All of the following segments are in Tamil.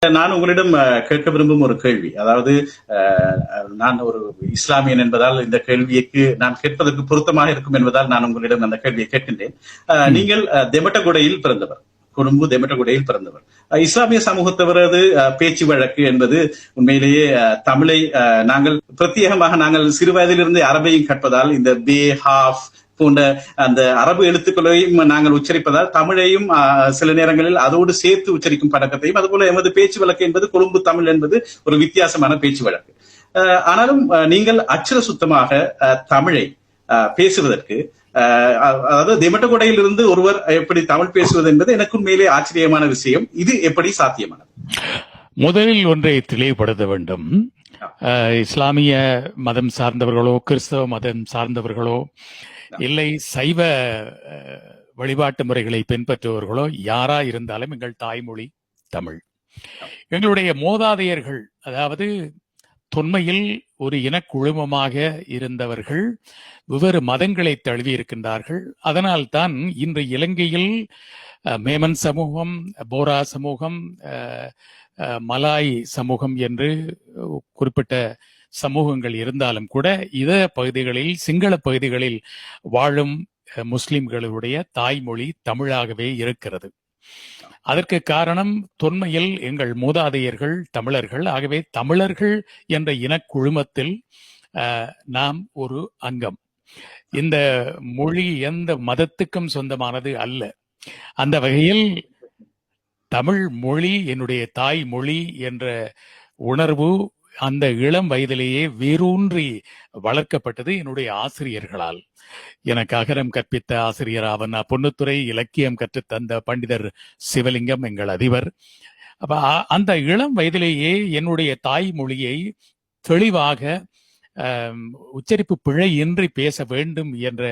நான் உங்களிடம் கேட்க விரும்பும் ஒரு கேள்வி. அதாவது நான் ஒரு இஸ்லாமியன் என்பதால் இந்த கேள்விக்கு நான் கேட்பதற்கு பொருத்தமாக இருக்கும் என்பதால் நான் உங்களிடம் அந்த கேள்வியை கேட்கின்றேன். நீங்கள் தெமட்டகுடையில் பிறந்தவர், கொழும்பு தெமட்டகுடையில் பிறந்தவர். இஸ்லாமிய சமூகத்தவரது பேச்சு வழக்கு என்பது உண்மையிலேயே தமிழை நாங்கள் பிரத்யேகமாக நாங்கள் சிறு வயதிலிருந்து அரபையும் கற்பதால் இந்த பே ஹாஃப் போன்ற அந்த அரபு எழுத்துக்களையும் நாங்கள் உச்சரிப்பதால் தமிழையும் சில நேரங்களில் அதோடு சேர்த்து உச்சரிக்கும் பழக்கத்தையும், அதுபோல எமது பேச்சு வழக்கு என்பது கொழும்பு தமிழ் என்பது ஒரு வித்தியாசமான பேச்சு வழக்கு. ஆனாலும் நீங்கள் அச்சர சுத்தமாக தமிழை பேசுவதற்கு, அதாவது தெமட்டகுடையில் இருந்து ஒருவர் எப்படி தமிழ் பேசுவது என்பது எனக்கு உண்மையிலே ஆச்சரியமான விஷயம். இது எப்படி சாத்தியமானது? முதலில் ஒன்றை தெளிவுபடுத்த வேண்டும். இஸ்லாமிய மதம் சார்ந்தவர்களோ கிறிஸ்தவ மதம் சார்ந்தவர்களோ இல்லை சைவ வழிபாட்டு முறைகளை பின்பற்றுபவர்களோ யாரா இருந்தாலும் எங்கள் தாய்மொழி தமிழ். எங்களுடைய மூதாதையர்கள், அதாவது தொன்மையில் ஒரு இனக்குழுமமாக இருந்தவர்கள் வெவ்வேறு மதங்களை தழுவி இருக்கின்றார்கள். அதனால் தான் இன்று இலங்கையில் மேமன் சமூகம், போரா சமூகம், மலாய் சமூகம் என்று குறிப்பிட்ட சமூகங்கள் இருந்தாலும் கூட இதர பகுதிகளில், சிங்கள பகுதிகளில் வாழும் முஸ்லிம்களுடைய தாய்மொழி தமிழாகவே இருக்கிறது. அதற்கு காரணம் தொன்மையில் எங்கள் மூதாதையர்கள் தமிழர்கள். ஆகவே தமிழர்கள் என்ற இனக்குழுமத்தில் நாம் ஒரு அங்கம். இந்த மொழி எந்த மதத்துக்கும் சொந்தமானது அல்ல. அந்த வகையில் தமிழ் மொழி என்னுடைய தாய்மொழி என்ற உணர்வு அந்த இளம் வயதிலேயே வேரூன்றி வளர்க்கப்பட்டது என்னுடைய ஆசிரியர்களால். எனக்கு அகரம் கற்பித்த ஆசிரியர் ஆவண்ணா பொன்னுத்துரை, இலக்கியம் கற்றுத்தந்த பண்டிதர் சிவலிங்கம் எங்கள் அதிபர். அப்ப அந்த இளம் வயதிலேயே என்னுடைய தாய்மொழியை தெளிவாக உச்சரிப்பு பிழை இன்றி பேச வேண்டும் என்ற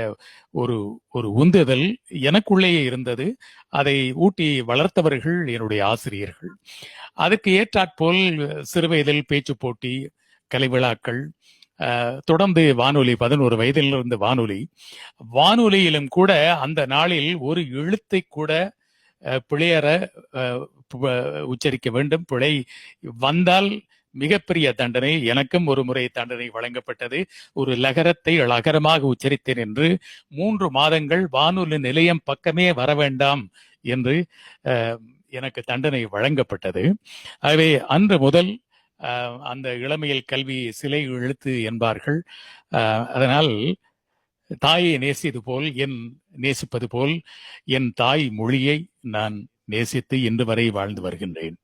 ஒரு உந்துதல் எனக்குள்ளேயே இருந்தது. அதை ஊட்டி வளர்த்தவர்கள் என்னுடைய ஆசிரியர்கள். அதுக்கு ஏற்றாற்போல் சிறுவயதில் பேச்சு போட்டி, கலை விழாக்கள், தொடர்ந்து வானொலி, 11 வயதிலிருந்து வானொலியிலும் கூட அந்த நாளில் ஒரு எழுத்தை கூட பிழையற உச்சரிக்க வேண்டும். பிழை வந்தால் மிகப்பெரிய தண்டனை. எனக்கும் ஒரு முறை தண்டனை வழங்கப்பட்டது. ஒரு லகரத்தை லகரமாக உச்சரித்தேன் என்று 3 மாதங்கள் வானொலி நிலையம் பக்கமே வர வேண்டாம் என்று எனக்கு தண்டனை வழங்கப்பட்டது. ஆகவே அன்று முதல் அந்த இளமையில் கல்வி சிலை எழுத்து என்பார்கள். அதனால் தாயை நேசிப்பது போல் என் தாய் மொழியை நான் நேசித்து இன்று வரை வாழ்ந்து வருகின்றேன்.